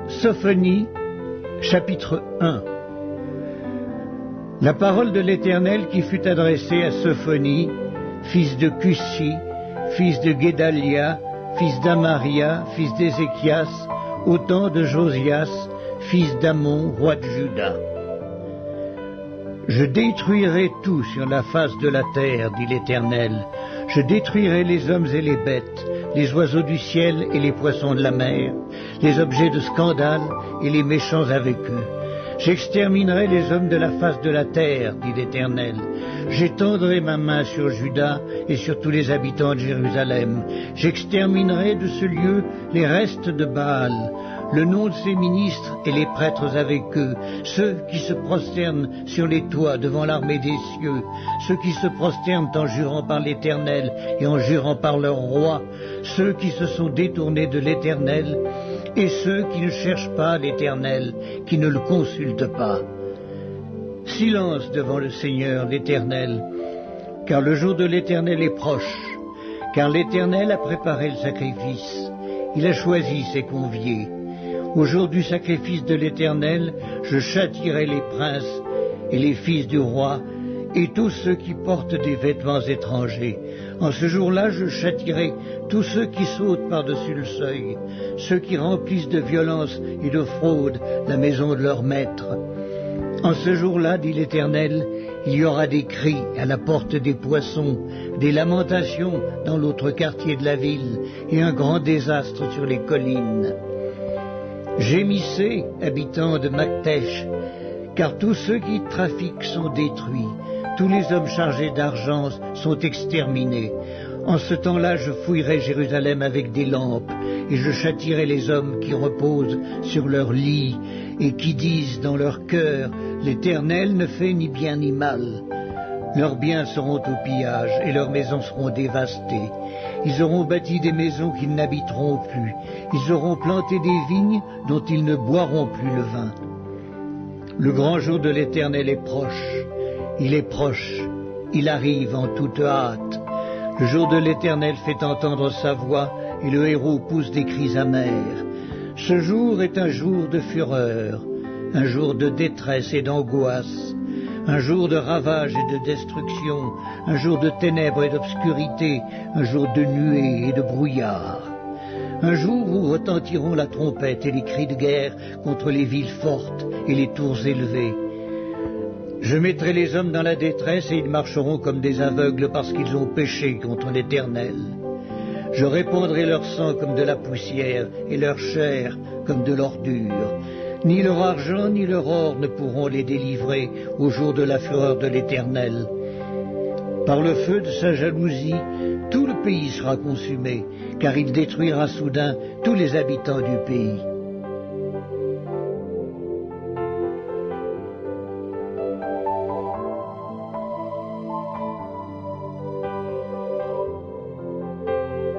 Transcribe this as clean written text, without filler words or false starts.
Sophonie, chapitre 1. La parole de l'Éternel qui fut adressée à Sophonie, fils de Cushi, fils de Guédalia, fils d'Amaria, fils d'Ézéchias, au temps de Josias, fils d'Amon, roi de Juda. Je détruirai tout sur la face de la terre, dit l'Éternel. Je détruirai les hommes et les bêtes, les oiseaux du ciel et les poissons de la mer, les objets de scandale et les méchants avec eux. J'exterminerai les hommes de la face de la terre, dit l'Éternel. J'étendrai ma main sur Juda et sur tous les habitants de Jérusalem. J'exterminerai de ce lieu les restes de Baal, le nom de ses ministres et les prêtres avec eux, ceux qui se prosternent sur les toits devant l'armée des cieux, ceux qui se prosternent en jurant par l'Éternel et en jurant par leur roi, ceux qui se sont détournés de l'Éternel et ceux qui ne cherchent pas l'Éternel, qui ne le consultent pas. Silence devant le Seigneur, l'Éternel, car le jour de l'Éternel est proche, car l'Éternel a préparé le sacrifice, il a choisi ses conviés. Au jour du sacrifice de l'Éternel, je châtierai les princes et les fils du roi et tous ceux qui portent des vêtements étrangers. En ce jour-là, je châtierai tous ceux qui sautent par-dessus le seuil, ceux qui remplissent de violence et de fraude la maison de leur maître. En ce jour-là, dit l'Éternel, il y aura des cris à la porte des poissons, des lamentations dans l'autre quartier de la ville et un grand désastre sur les collines. Gémissez, habitants de Maktesh, car tous ceux qui trafiquent sont détruits, tous les hommes chargés d'argent sont exterminés. En ce temps-là, je fouillerai Jérusalem avec des lampes, et je châtierai les hommes qui reposent sur leur lit, et qui disent dans leur cœur, l'Éternel ne fait ni bien ni mal. Leurs biens seront au pillage, et leurs maisons seront dévastées. Ils auront bâti des maisons qu'ils n'habiteront plus. Ils auront planté des vignes dont ils ne boiront plus le vin. Le grand jour de l'Éternel est proche. Il est proche. Il arrive en toute hâte. Le jour de l'Éternel fait entendre sa voix et le héros pousse des cris amers. Ce jour est un jour de fureur, un jour de détresse et d'angoisse, un jour de ravage et de destruction, un jour de ténèbres et d'obscurité, un jour de nuées et de brouillard. Un jour où retentiront la trompette et les cris de guerre contre les villes fortes et les tours élevées. Je mettrai les hommes dans la détresse et ils marcheront comme des aveugles parce qu'ils ont péché contre l'Éternel. Je répandrai leur sang comme de la poussière et leur chair comme de l'ordure. Ni leur argent ni leur or ne pourront les délivrer au jour de la fureur de l'Éternel. Par le feu de sa jalousie, tout le pays sera consumé, car il détruira soudain tous les habitants du pays.